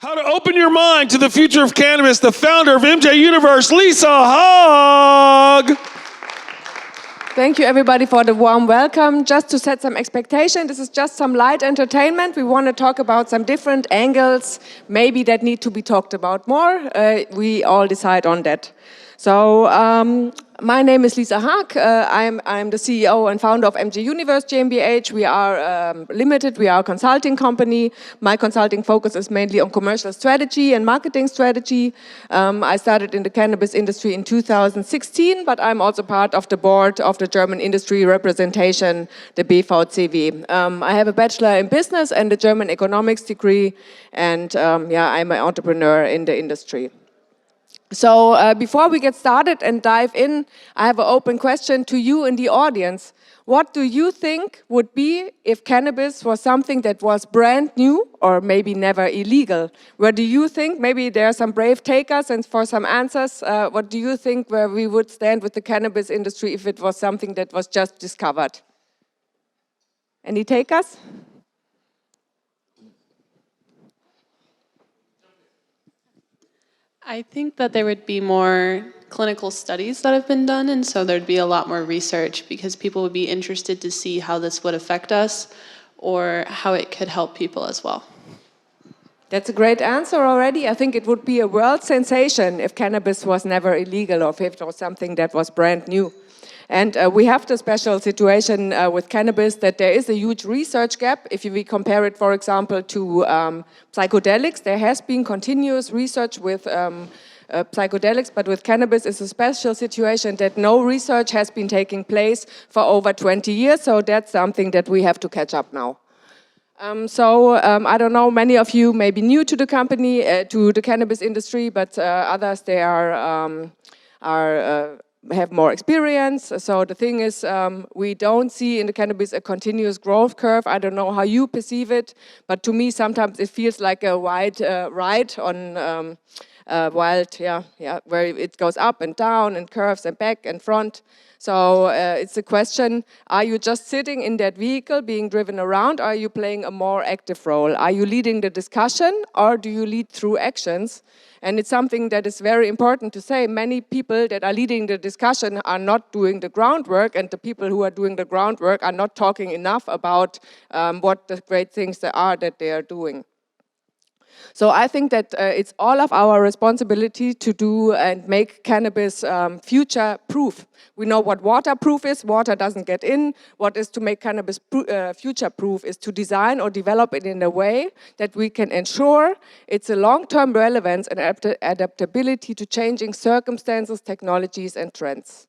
How to open your mind to the future of cannabis, the founder of MJ Universe, Lisa Hogg. Thank you everybody for the warm welcome. Just to set some expectation, this is just some light entertainment. We want to talk about some different angles, maybe that need to be talked about more. We all decide on that. So my name is Lisa Hogg. I'm the CEO and founder of MJ Universe GmbH. We are limited, we are a consulting company. My consulting focus is mainly on commercial strategy and marketing strategy. I started in the cannabis industry in 2016, but I'm also part of the board of the German industry representation, the BVCW. I have a bachelor in business and a German economics degree, and I'm an entrepreneur in the industry. So before we get started and dive in, I have an open question to you in the audience. What do you think would be if cannabis was something that was brand new or maybe never illegal? Where do you think, maybe there are some brave takers and for some answers, what do you think where we would stand with the cannabis industry if it was something that was just discovered? Any takers? I think that there would be more clinical studies that have been done, and so there'd be a lot more research because people would be interested to see how this would affect us or how it could help people as well. That's a great answer already. I think it would be a world sensation if cannabis was never illegal or if it was something that was brand new. And we have the special situation with cannabis that there is a huge research gap. If we compare it, for example, to psychedelics, there has been continuous research with psychedelics, but with cannabis it's a special situation that no research has been taking place for over 20 years, so that's something that we have to catch up now. I don't know, many of you may be new to the company, to the cannabis industry, but others, they have more experience. So the thing is, we don't see in the cannabis a continuous growth curve. I don't know how you perceive it, but to me sometimes it feels like a wide ride on where it goes up and down and curves and back and front. So it's a question, are you just sitting in that vehicle being driven around, or are you playing a more active role? Are you leading the discussion, or do you lead through actions? And it's something that is very important to say. Many people that are leading the discussion are not doing the groundwork, and the people who are doing the groundwork are not talking enough about what the great things there are that they are doing. So I think that it's all of our responsibility to do and make cannabis future-proof. We know what waterproof is, water doesn't get in. What is to make cannabis future-proof is to design or develop it in a way that we can ensure it's a long-term relevance and adaptability to changing circumstances, technologies and trends.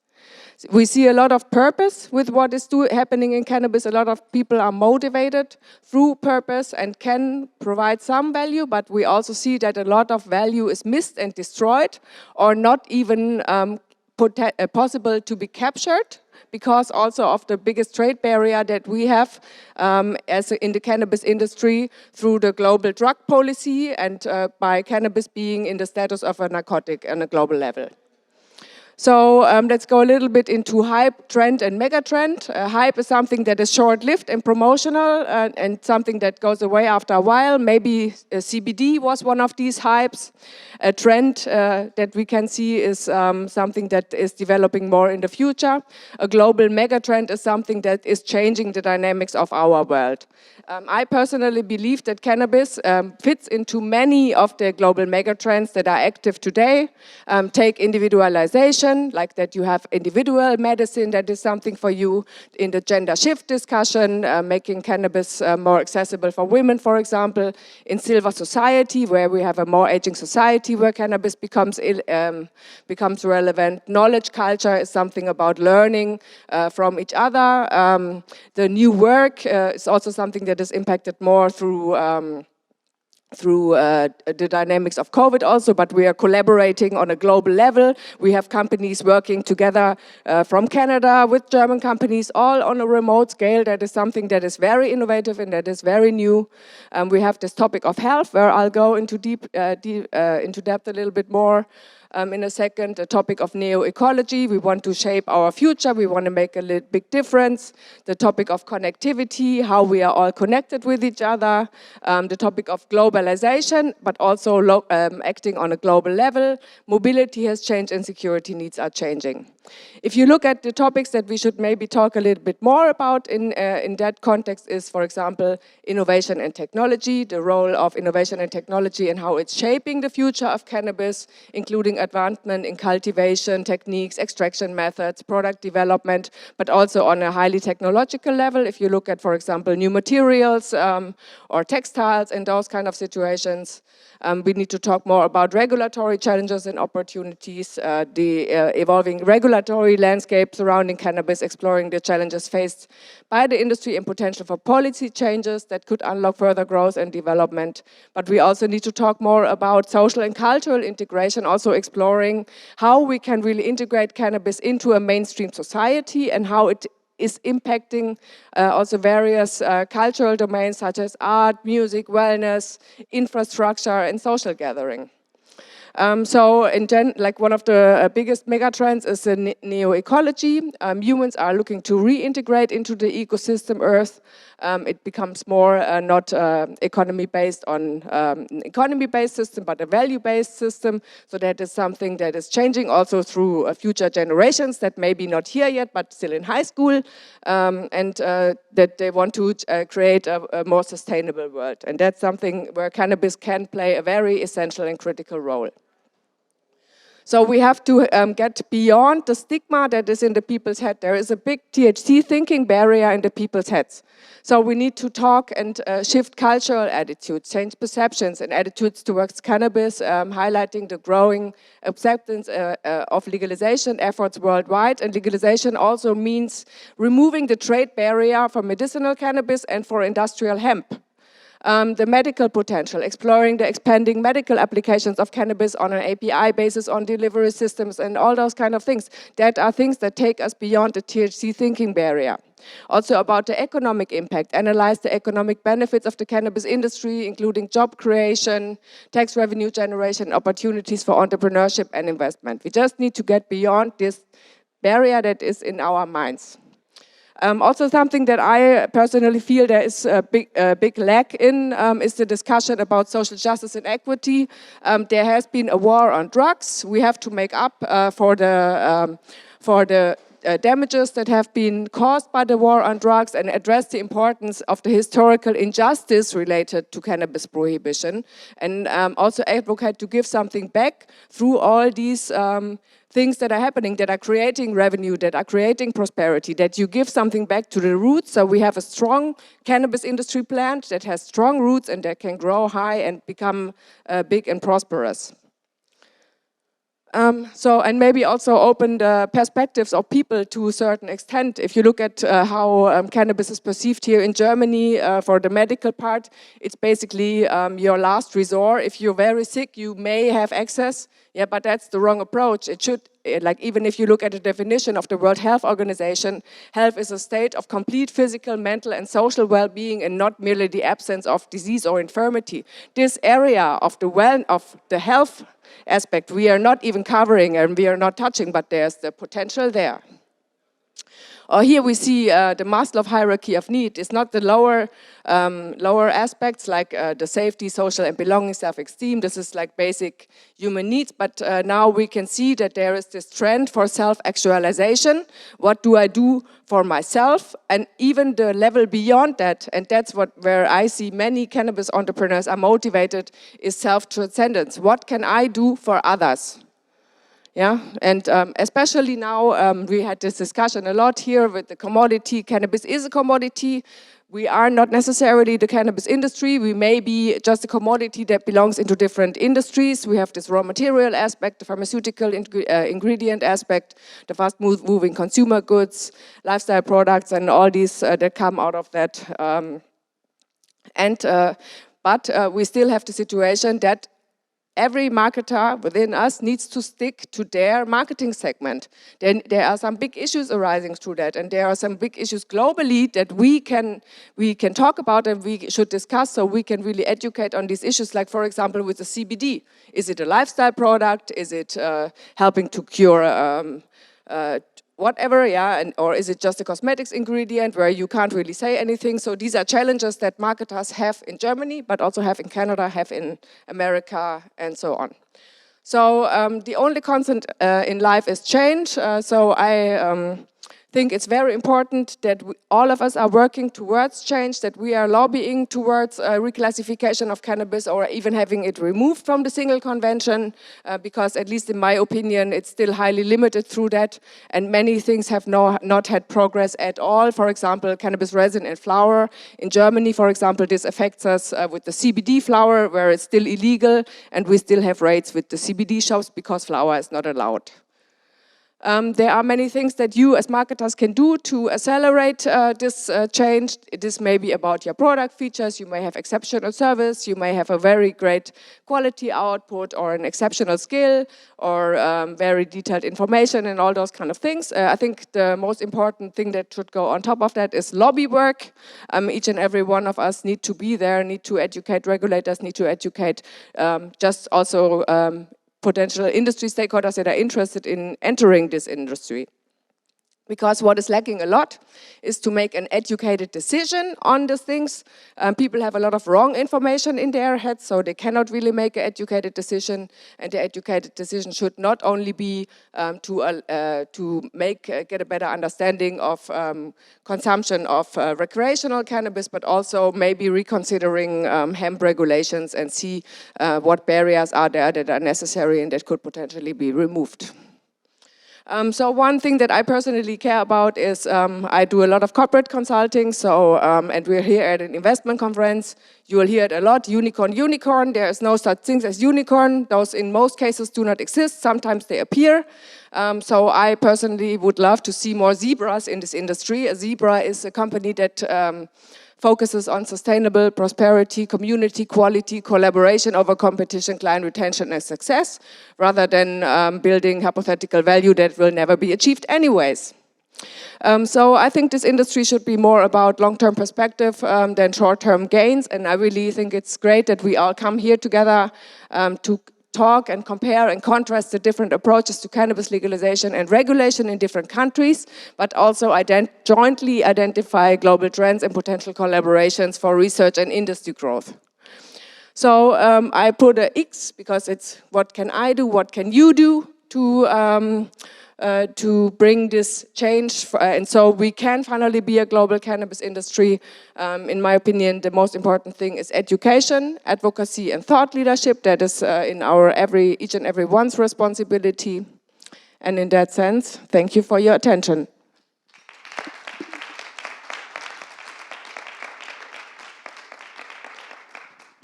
We see a lot of purpose with what is happening in cannabis. A lot of people are motivated through purpose and can provide some value, but we also see that a lot of value is missed and destroyed or not even possible to be captured because also of the biggest trade barrier that we have in the cannabis industry through the global drug policy and by cannabis being in the status of a narcotic on a global level. So let's go a little bit into hype, trend and megatrend. Hype is something that is short-lived and promotional and something that goes away after a while. Maybe CBD was one of these hypes. A trend that we can see is something that is developing more in the future. A global megatrend is something that is changing the dynamics of our world. I personally believe that cannabis fits into many of the global megatrends that are active today. Take individualization, like that you have individual medicine, that is something for you. In the gender shift discussion, making cannabis more accessible for women, for example. In silver society, where we have a more aging society, where cannabis becomes relevant. Knowledge culture is something about learning from each other. The new work is also something that is impacted more through the dynamics of COVID also, but we are collaborating on a global level. We have companies working together from Canada with German companies, all on a remote scale. That is something that is very innovative and that is very new. We have this topic of health, where I'll go into depth a little bit more. In a second, the topic of neo-ecology. We want to shape our future. We want to make a big difference. The topic of connectivity, how we are all connected with each other. The topic of globalization, but also acting on a global level. Mobility has changed and security needs are changing. If you look at the topics that we should maybe talk a little bit more about in that context is, for example, innovation and technology, the role of innovation and technology and how it's shaping the future of cannabis, including advancement in cultivation techniques, extraction methods, product development, but also on a highly technological level. If you look at, for example, new materials or textiles and those kind of situations, we need to talk more about regulatory challenges and opportunities, the evolving regulatory landscape surrounding cannabis, exploring the challenges faced by the industry and potential for policy changes that could unlock further growth and development. But we also need to talk more about social and cultural integration, also exploring how we can really integrate cannabis into a mainstream society and how it is impacting also various cultural domains such as art, music, wellness, infrastructure, and social gathering. So like one of the biggest megatrends is the neo-ecology. Humans are looking to reintegrate into the ecosystem Earth. It becomes more not economy-based on an economy-based system, but a value-based system. So that is something that is changing also through future generations that may be not here yet, but still in high school, and that they want to create a more sustainable world. And that's something where cannabis can play a very essential and critical role. So we have to get beyond the stigma that is in the people's head. There is a big THC thinking barrier in the people's heads. So we need to talk and shift cultural attitudes, change perceptions and attitudes towards cannabis, highlighting the growing acceptance of legalization efforts worldwide. And legalization also means removing the trade barrier for medicinal cannabis and for industrial hemp. The medical potential, exploring the expanding medical applications of cannabis on an API basis, on delivery systems, and all those kind of things. That are things that take us beyond the THC thinking barrier. Also about the economic impact, analyze the economic benefits of the cannabis industry, including job creation, tax revenue generation, opportunities for entrepreneurship and investment. We just need to get beyond this barrier that is in our minds. Also something that I personally feel there is a big lack in is the discussion about social justice and equity. There has been a war on drugs. We have to make up for the damages that have been caused by the war on drugs and address the importance of the historical injustice related to cannabis prohibition, and also advocate to give something back through all these things that are happening, that are creating revenue, that are creating prosperity, that you give something back to the roots. So we have a strong cannabis industry plant that has strong roots and that can grow high and become big and prosperous. And maybe also open the perspectives of people to a certain extent. If you look at how cannabis is perceived here in Germany for the medical part, it's basically your last resort. If you're very sick, you may have access. Yeah, but that's the wrong approach. It should, like, even if you look at the definition of the World Health Organization, health is a state of complete physical, mental, and social well-being, and not merely the absence of disease or infirmity. This area of the health aspect we are not even covering and we are not touching, but there's the potential there. Here we see the Maslow hierarchy of need. It's not the lower aspects like the safety, social and belonging, self-esteem. This is like basic human needs, but now we can see that there is this trend for self-actualization. What do I do for myself? And even the level beyond that, and that's where I see many cannabis entrepreneurs are motivated, is self-transcendence. What can I do for others? Yeah, and especially now, we had this discussion a lot here with the commodity. Cannabis is a commodity. We are not necessarily the cannabis industry. We may be just a commodity that belongs into different industries. We have this raw material aspect, the pharmaceutical ingredient aspect, the fast-moving consumer goods, lifestyle products, and all these that come out of that. But we still have the situation that every marketer within us needs to stick to their marketing segment. Then there are some big issues arising through that, and there are some big issues globally that we can talk about and we should discuss, so we can really educate on these issues. Like, for example, with the CBD, is it a lifestyle product? Is it helping to cure whatever, yeah, or is it just a cosmetics ingredient where you can't really say anything? So these are challenges that marketers have in Germany, but also have in Canada, have in America, and so on. So the only constant in life is change. So I think it's very important that all of us are working towards change, that we are lobbying towards reclassification of cannabis or even having it removed from the single convention, because at least in my opinion, it's still highly limited through that, and many things have not had progress at all. For example, cannabis resin and flour. In Germany, for example, this affects us with the CBD flour, where it's still illegal, and we still have raids with the CBD shops because flour is not allowed. There are many things that you as marketers can do to accelerate this change. This may be about your product features, you may have exceptional service, you may have a very great quality output or an exceptional skill or very detailed information and all those kind of things. I think the most important thing that should go on top of that is lobby work. Each and every one of us need to be there, need to educate regulators, need to educate just also potential industry stakeholders that are interested in entering this industry. Because what is lacking a lot is to make an educated decision on these things. People have a lot of wrong information in their heads, so they cannot really make an educated decision. And the educated decision should not only be to get a better understanding of consumption of recreational cannabis, but also maybe reconsidering hemp regulations and see what barriers are there that are necessary and that could potentially be removed. So one thing that I personally care about is I do a lot of corporate consulting, so and we're here at an investment conference. You will hear it a lot, unicorn. There is no such thing as unicorn. Those in most cases do not exist. Sometimes they appear. So I personally would love to see more zebras in this industry. A zebra is a company that focuses on sustainable prosperity, community quality, collaboration over competition, client retention and success, rather than building hypothetical value that will never be achieved anyways. So I think this industry should be more about long-term perspective than short-term gains, and I really think it's great that we all come here together to talk and compare and contrast the different approaches to cannabis legalization and regulation in different countries, but also jointly identify global trends and potential collaborations for research and industry growth. So I put an X because it's what can I do, what can you do to bring this change, and so we can finally be a global cannabis industry. In my opinion, the most important thing is education, advocacy, and thought leadership. That is in each and every one's responsibility. And in that sense, thank you for your attention.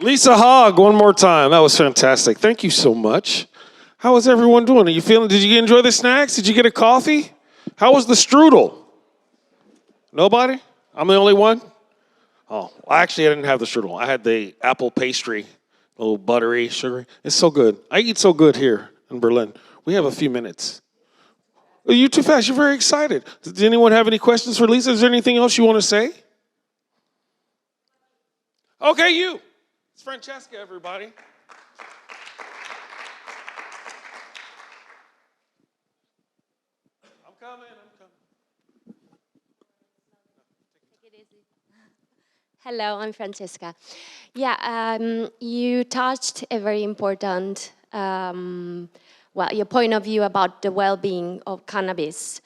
Lisa Haag, one more time. That was fantastic. Thank you so much. How is everyone doing? Are you feeling, did you enjoy the snacks? Did you get a coffee? How was the strudel? Nobody? I'm the only one? Oh, actually, I didn't have the strudel. I had the apple pastry, a little buttery, sugary. It's so good. I eat so good here in Berlin. We have a few minutes. Oh, you're too fast. You're very excited. Does anyone have any questions for Lisa? Is there anything else you want to say? Okay, you. It's Francesca, everybody. I'm coming. Hello, I'm Francesca. Yeah, you touched a very important, your point of view about the well-being of cannabis,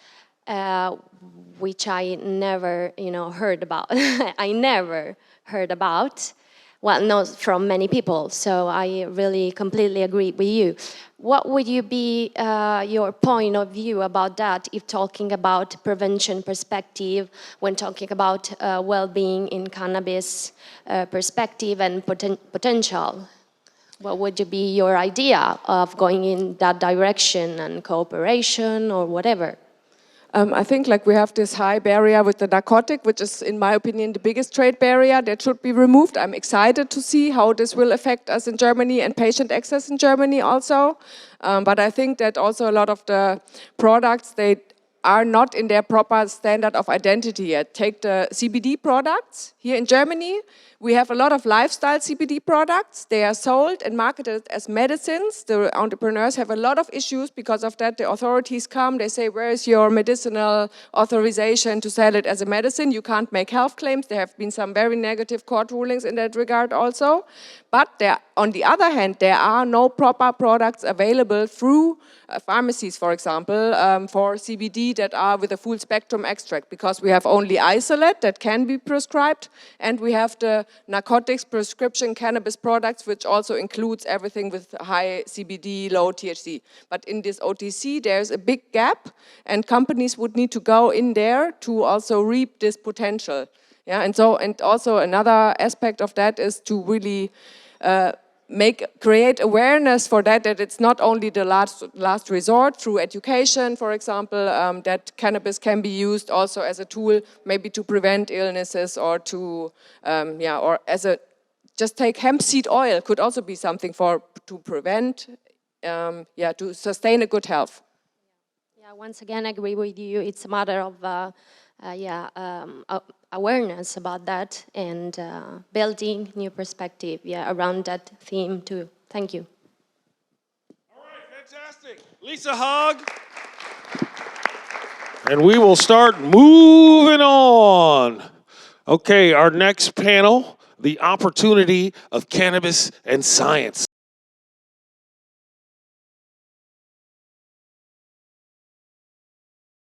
which I never, heard about. I never heard about. Well, not from many people, so I really completely agree with you. What would you be your point of view about that if talking about prevention perspective, when talking about well-being in cannabis perspective and potential? What would be your idea of going in that direction and cooperation or whatever? I think like we have this high barrier with the narcotic, which is, in my opinion, the biggest trade barrier that should be removed. I'm excited to see how this will affect us in Germany and patient access in Germany also. But I think that also a lot of the products, they are not in their proper standard of identity yet. Take the CBD products. Here in Germany, we have a lot of lifestyle CBD products. They are sold and marketed as medicines. The entrepreneurs have a lot of issues because of that. The authorities come, they say, where is your medicinal authorization to sell it as a medicine? You can't make health claims. There have been some very negative court rulings in that regard also. But there, on the other hand, there are no proper products available through pharmacies, for example, for CBD that are with a full spectrum extract, because we have only isolate that can be prescribed, and we have the narcotics prescription cannabis products, which also includes everything with high CBD, low THC. But in this OTC, there's a big gap, and companies would need to go in there to also reap this potential. Yeah, and also another aspect of that is to really create awareness for that it's not only the last resort through education, for example, that cannabis can be used also as a tool maybe to prevent illnesses or to, or as a, just take hemp seed oil could also be something to prevent, to sustain a good health. Yeah, once again, I agree with you. It's a matter of awareness about that and building new perspective around that theme too. Thank you. All right, fantastic. Lisa Haag. And we will start moving on. Okay, our next panel, the opportunity of cannabis and science.